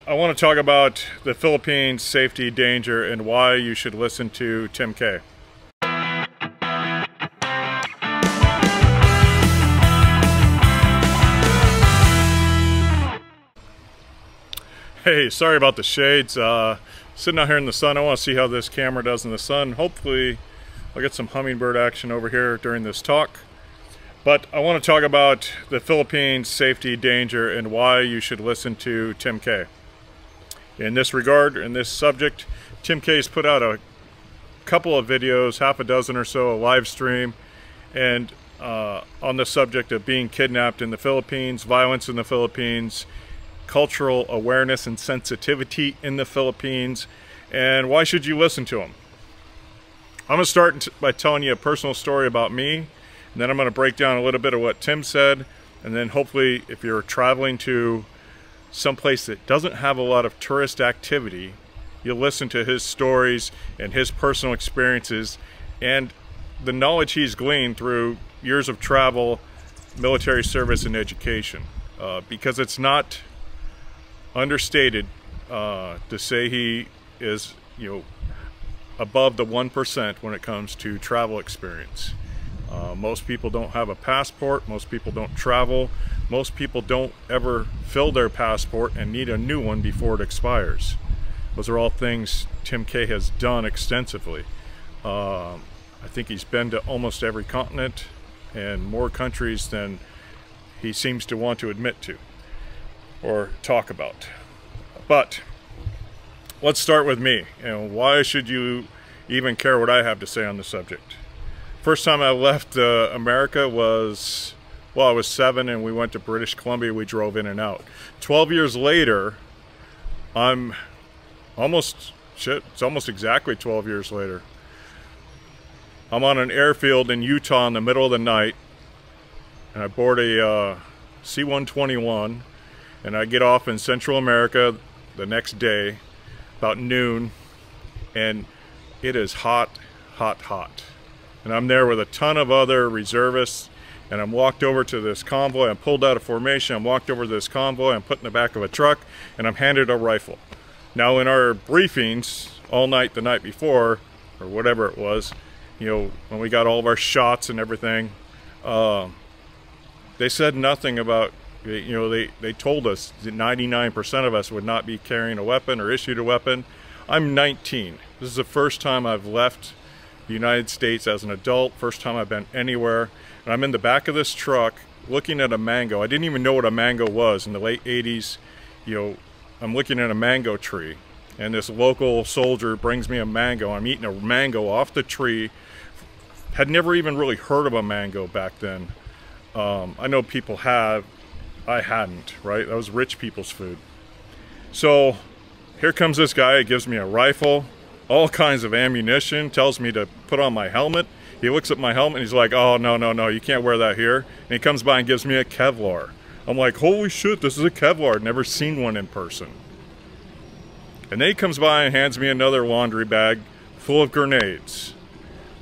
I want to talk about the Philippines safety, danger, and why you should listen to Tim K. Hey, sorry about the shades. Sitting out here in the sun, I want to see how this camera does in the sun. Hopefully I'll get some hummingbird action over here during this talk. But I want to talk about the Philippines safety, danger, and why you should listen to Tim K. In this regard, in this subject, Tim K's put out a couple of videos, half a dozen or so, a live stream, and on the subject of being kidnapped in the Philippines, violence in the Philippines, cultural awareness and sensitivity in the Philippines, and why should you listen to him? I'm going to start by telling you a personal story about me, and then I'm going to break down a little bit of what Tim said, and then hopefully if you're traveling to someplace that doesn't have a lot of tourist activity, you'll listen to his stories and his personal experiences and the knowledge he's gleaned through years of travel, military service, and education. Because it's not understated to say he is, above the 1% when it comes to travel experience. Most people don't have a passport, most people don't travel, most people don't ever fill their passport and need a new one before it expires. Those are all things Tim K has done extensively. I think he's been to almost every continent and more countries than he seems to want to admit to or talk about. But let's start with me. Why should you even care what I have to say on the subject? First time I left America was, well, I was 7 and we went to British Columbia. We drove in and out. 12 years later, it's almost exactly 12 years later. I'm on an airfield in Utah in the middle of the night, and I board a C-121, and I get off in Central America the next day, about noon, and it is hot, hot, hot. And I'm there with a ton of other reservists, and I'm walked over to this convoy. I'm pulled out of formation. I'm walked over to this convoy. I'm put in the back of a truck, and I'm handed a rifle. Now, in our briefings all night the night before, or whatever it was, when we got all of our shots and everything, they said nothing about, they told us that 99% of us would not be carrying a weapon or issued a weapon. I'm 19. This is the first time I've left the United States as an adult, first time I've been anywhere, and I'm in the back of this truck looking at a mango. I didn't even know what a mango was in the late 80s. I'm looking at a mango tree, and this local soldier brings me a mango. I'm eating a mango off the tree. Had never even really heard of a mango back then. I know people have, I hadn't, right? That was rich people's food. So here comes this guy, he gives me a rifle, all kinds of ammunition, tells me to put on my helmet. He looks at my helmet and he's like, oh, no, you can't wear that here. And he comes by and gives me a Kevlar. I'm like, holy shit, this is a Kevlar. I've never seen one in person. And then he comes by and hands me another laundry bag full of grenades.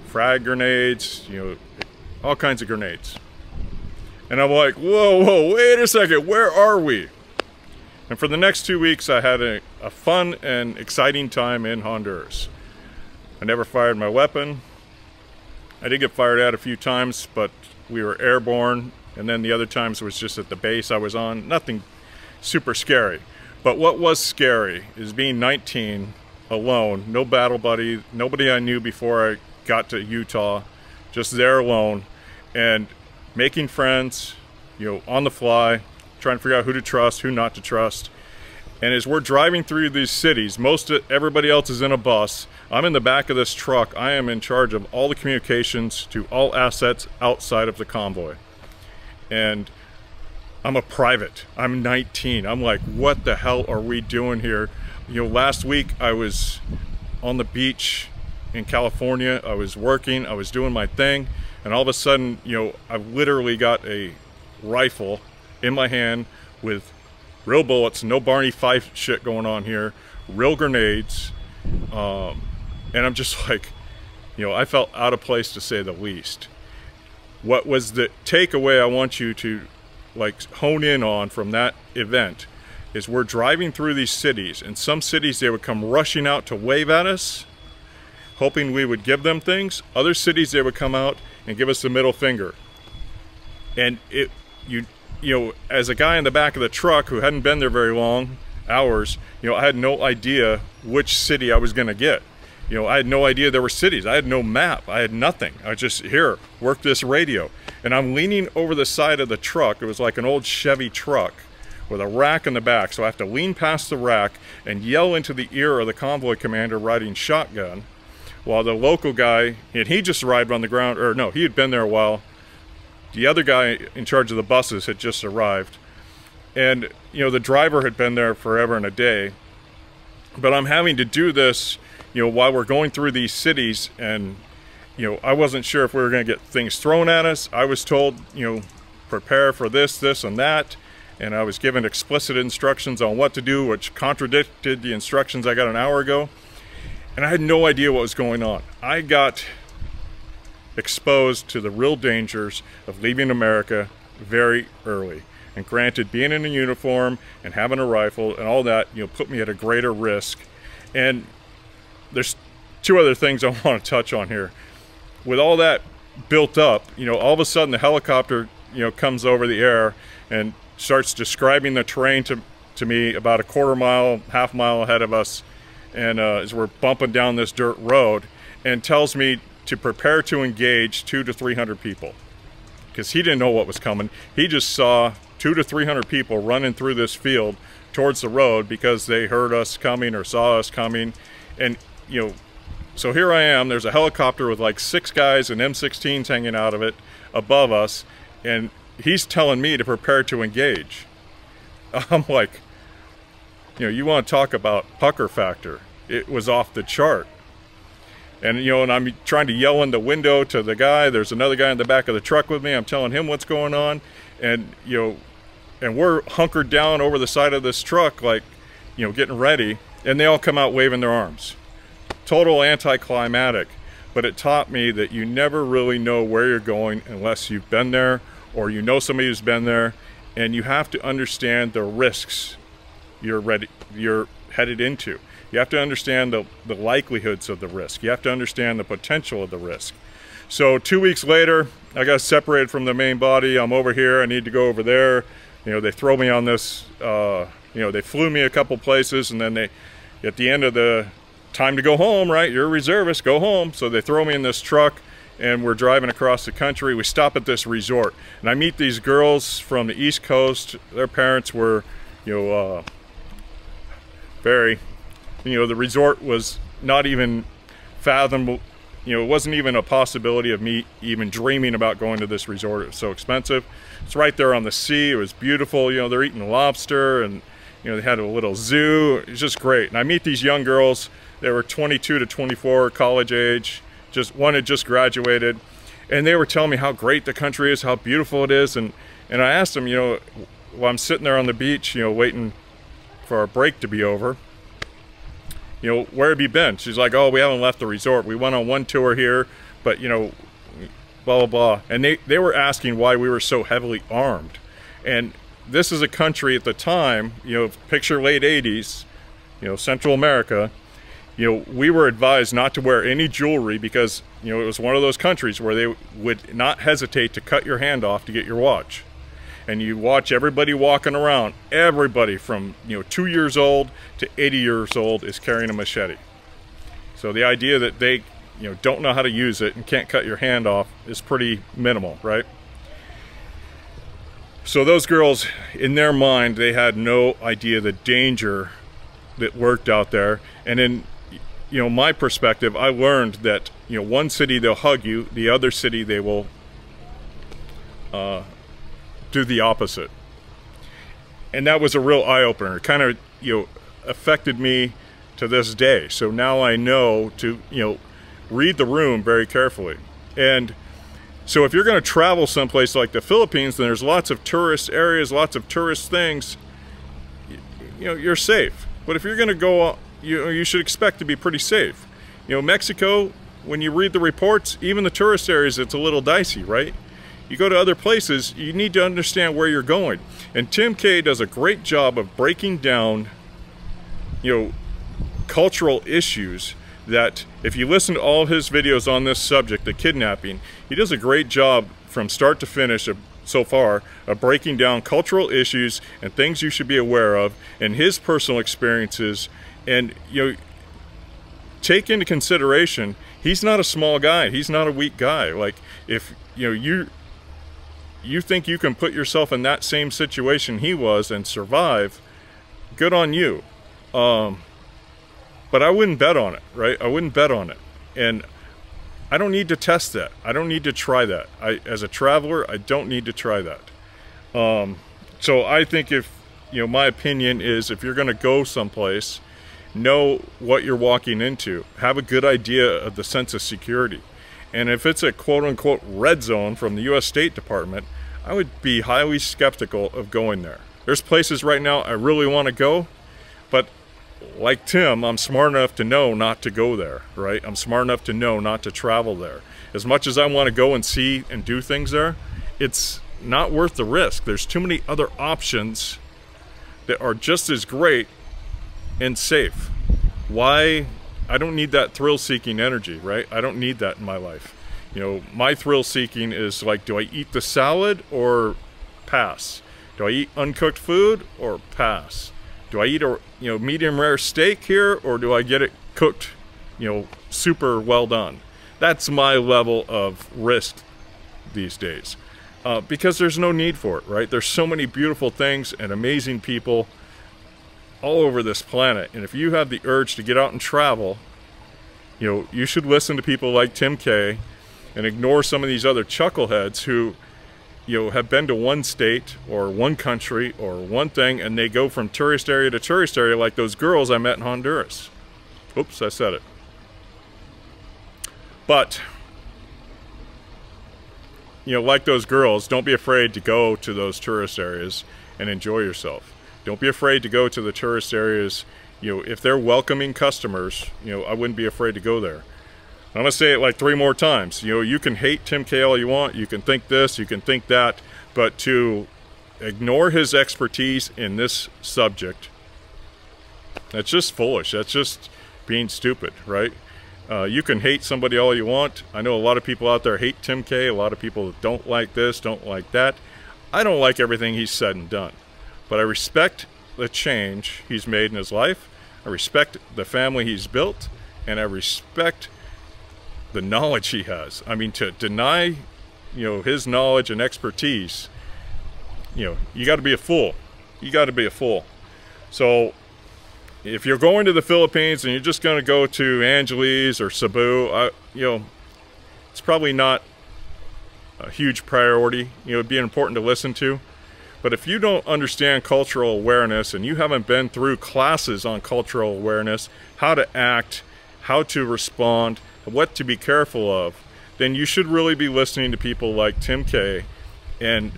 Frag grenades, all kinds of grenades. And I'm like, whoa, wait a second, where are we? And for the next 2 weeks, I had a fun and exciting time in Honduras. I never fired my weapon. I did get fired at a few times, but we were airborne. And then the other times was just at the base I was on. Nothing super scary. But what was scary is being 19, alone, no battle buddy, nobody I knew before I got to Utah, just there alone, and making friends, on the fly, trying to figure out who to trust, who not to trust. And as we're driving through these cities, everybody else is in a bus. I'm in the back of this truck. I am in charge of all the communications to all assets outside of the convoy. And I'm a private. I'm 19. I'm like, what the hell are we doing here? Last week I was on the beach in California. I was working, I was doing my thing, and all of a sudden, I've literally got a rifle in my hand with real bullets, no Barney Fife shit going on here, real grenades, and I'm just like, I felt out of place to say the least. What was the takeaway I want you to hone in on from that event is we're driving through these cities. In some cities they would come rushing out to wave at us, hoping we would give them things. Other cities they would come out and give us the middle finger. And you know, as a guy in the back of the truck who hadn't been there very long, hours, you know, I had no idea which city I was going to get. You know, I had no idea there were cities. I had no map. I had nothing. I was just, here, work this radio. And I'm leaning over the side of the truck. It was like an old Chevy truck with a rack in the back. So I have to lean past the rack and yell into the ear of the convoy commander riding shotgun, while the local guy, and he just arrived on the ground, or no, he had been there a while. The other guy in charge of the buses had just arrived. And, you know, the driver had been there forever and a day. But I'm having to do this, you know, while we're going through these cities, and, you know, I wasn't sure if we were going to get things thrown at us. I was told, you know, prepare for this, this, and that. And I was given explicit instructions on what to do, which contradicted the instructions I got an hour ago. And I had no idea what was going on. I got exposed to the real dangers of leaving America very early. And granted, being in a uniform and having a rifle and all that, you know, put me at a greater risk. And there's two other things I want to touch on here. With all that built up, you know, all of a sudden the helicopter, you know, comes over the air and starts describing the terrain to me about a quarter mile, half mile ahead of us, and as we're bumping down this dirt road, and tells me to prepare to engage 200 to 300 people, because he didn't know what was coming. He just saw 200 to 300 people running through this field towards the road because they heard us coming or saw us coming. And, you know, so here I am, there's a helicopter with like 6 guys and M16s hanging out of it above us, and he's telling me to prepare to engage. I'm like, you know, you want to talk about pucker factor. It was off the chart. And, you know, and I'm trying to yell in the window to the guy. There's another guy in the back of the truck with me. I'm telling him what's going on. And, you know, and we're hunkered down over the side of this truck, like, you know, getting ready. And they all come out waving their arms. Total anticlimactic. But it taught me that you never really know where you're going unless you've been there or you know somebody who's been there. And you have to understand the risks you're headed into. You have to understand the likelihoods of the risk. You have to understand the potential of the risk. So 2 weeks later, I got separated from the main body. I'm over here. I need to go over there. You know, they throw me on this, you know, they flew me a couple places, and then they, at the end of the time to go home, right? You're a reservist, go home. So they throw me in this truck, and we're driving across the country. We stop at this resort, and I meet these girls from the East Coast. Their parents were, you know, very, you know, the resort was not even fathomable. You know, it wasn't even a possibility of me even dreaming about going to this resort. It was so expensive. It's right there on the sea. It was beautiful. You know, they're eating lobster, and, you know, they had a little zoo. It was just great. And I meet these young girls. They were 22 to 24, college age. One had just graduated. And they were telling me how great the country is, how beautiful it is. And I asked them, you know, while I'm sitting there on the beach, you know, waiting for our break to be over, you know, where have you been? She's like, oh, we haven't left the resort. We went on one tour here, but, you know, blah, blah, blah. And they were asking why we were so heavily armed. And this is a country at the time, you know, picture late 80s, you know, Central America, you know, we were advised not to wear any jewelry because, you know, it was one of those countries where they would not hesitate to cut your hand off to get your watch. And you watch everybody walking around, everybody from, you know, 2 years old to 80 years old is carrying a machete. So the idea that they, you know, don't know how to use it and can't cut your hand off is pretty minimal, right? So those girls, in their mind, they had no idea the danger that lurked out there. And in, you know, my perspective, I learned that, you know, one city they'll hug you, the other city they will do the opposite. And that was a real eye-opener. It kind of, you know, affected me to this day. So now I know to, you know, read the room very carefully. And so if you're going to travel someplace like the Philippines, then there's lots of tourist areas, lots of tourist things, you know, you're safe. But if you're going to go, you should expect to be pretty safe. You know, Mexico, when you read the reports, even the tourist areas, it's a little dicey, right? You go to other places, you need to understand where you're going. And Tim K does a great job of breaking down, cultural issues that, if you listen to all his videos on this subject, the kidnapping, he does a great job from start to finish so far of breaking down cultural issues and things you should be aware of and his personal experiences. And take into consideration, he's not a small guy, he's not a weak guy. Like, if you think you can put yourself in that same situation he was and survive, good on you. But I wouldn't bet on it, right? I wouldn't bet on it. And I don't need to test that. I don't need to try that. As a traveler, I don't need to try that. So I think my opinion is, if you're going to go someplace, know what you're walking into. Have a good idea of the sense of security. And if it's a quote-unquote red zone from the U.S. State Department, I would be highly skeptical of going there. There's places right now I really want to go, but like Tim, I'm smart enough to know not to go there, right? I'm smart enough to know not to travel there. As much as I want to go and see and do things there, it's not worth the risk. There's too many other options that are just as great and safe. Why? I don't need that thrill-seeking energy, right? I don't need that in my life. My thrill-seeking is like, do I eat the salad or pass? Do I eat uncooked food or pass? Do I eat a medium rare steak here, or do I get it cooked, super well done? That's my level of risk these days, because there's no need for it, right? There's so many beautiful things and amazing people all over this planet, and if you have the urge to get out and travel, you should listen to people like Tim K and ignore some of these other chuckleheads who have been to one state or one country or one thing, and they go from tourist area to tourist area, like those girls I met in Honduras. Oops, I said it. But, like those girls, don't be afraid to go to those tourist areas and enjoy yourself. Don't be afraid to go to the tourist areas. If they're welcoming customers, I wouldn't be afraid to go there. I'm going to say it like 3 more times. You can hate Tim K all you want. You can think this, you can think that. But to ignore his expertise in this subject, that's just foolish. That's just being stupid, right? You can hate somebody all you want. I know a lot of people out there hate Tim K. A lot of people don't like this, don't like that. I don't like everything he's said and done. But I respect the change he's made in his life. I respect the family he's built. And I respect the knowledge he has. I mean, to deny, his knowledge and expertise, you got to be a fool. You got to be a fool. So if you're going to the Philippines and you're just going to go to Angeles or Cebu, it's probably not a huge priority. It'd be important to listen to. But if you don't understand cultural awareness and you haven't been through classes on cultural awareness, how to act, how to respond, what to be careful of, then you should really be listening to people like Tim K and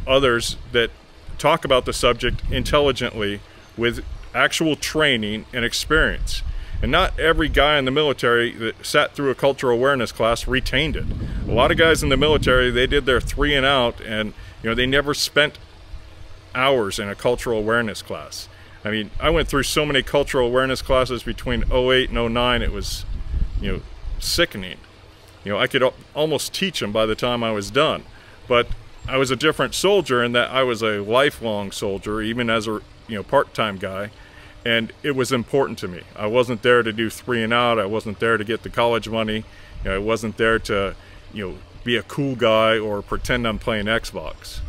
others that talk about the subject intelligently with actual training and experience. And not every guy in the military that sat through a cultural awareness class retained it. A lot of guys in the military, they did their 3 and out, and they never spent hours in a cultural awareness class. I mean, I went through so many cultural awareness classes between 08 and 09, it was sickening. I could almost teach them by the time I was done. But I was a different soldier in that I was a lifelong soldier, even as a part-time guy, and it was important to me. I wasn't there to do 3 and out. I wasn't there to get the college money. I wasn't there to be a cool guy or pretend I'm playing Xbox.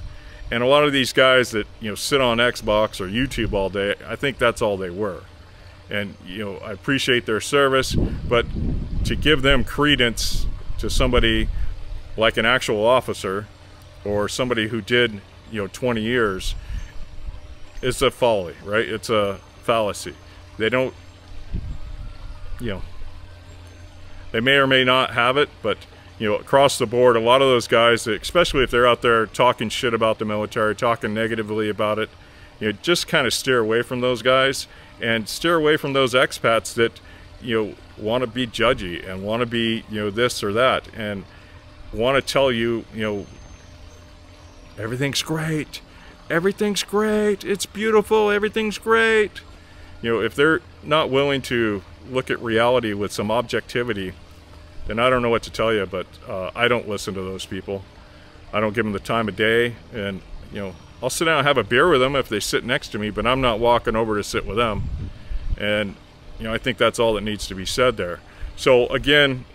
And a lot of these guys that sit on Xbox or YouTube all day, I think that's all they were. And I appreciate their service, but to give them credence to somebody like an actual officer or somebody who did 20 years, it's a folly, right? It's a fallacy. They don't, they may or may not have it, but across the board, a lot of those guys, especially if they're out there talking shit about the military, talking negatively about it, just kind of steer away from those guys and steer away from those expats that want to be judgy and want to be this or that and want to tell you everything's great, everything's great, it's beautiful, everything's great. You know, if they're not willing to look at reality with some objectivity, then I don't know what to tell you, but I don't listen to those people. I don't give them the time of day, and you know, I'll sit down and have a beer with them if they sit next to me, but I'm not walking over to sit with them. And you know, I think that's all that needs to be said there. So again,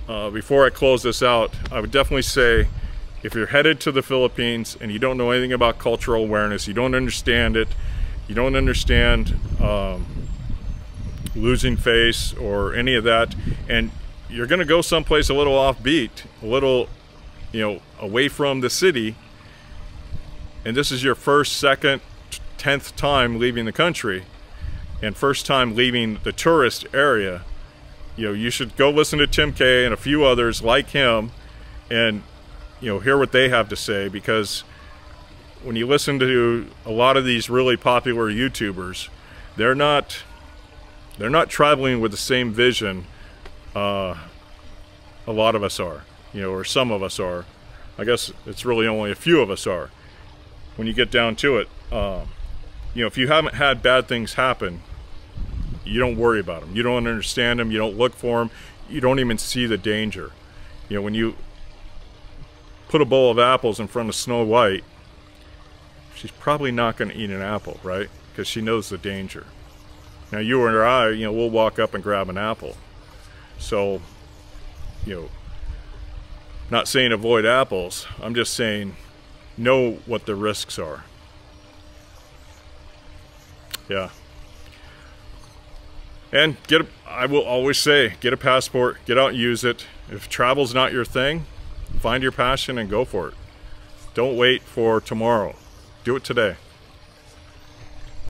before I close this out, I would definitely say, if you're headed to the Philippines and you don't know anything about cultural awareness, you don't understand it, you don't understand losing face or any of that, and you're going to go someplace a little offbeat, a little, you know, away from the city, and this is your first, second, 10th time leaving the country, and first time leaving the tourist area, you know, you should go listen to Tim Kay and a few others like him, and you know, hear what they have to say, because when you listen to a lot of these really popular YouTubers, they're not traveling with the same vision a lot of us are, you know, or some of us are. I guess it's really only a few of us are. When you get down to it, you know, if you haven't had bad things happen, you don't worry about them. You don't understand them. You don't look for them. You don't even see the danger. You know, when you put a bowl of apples in front of Snow White, she's probably not going to eat an apple, right? Because she knows the danger. Now, you or I, you know, we'll walk up and grab an apple. So, you know, not saying avoid apples. I'm just saying know what the risks are. Yeah. And I will always say, get a passport, get out and use it. If travel's not your thing, find your passion and go for it. Don't wait for tomorrow. Do it today.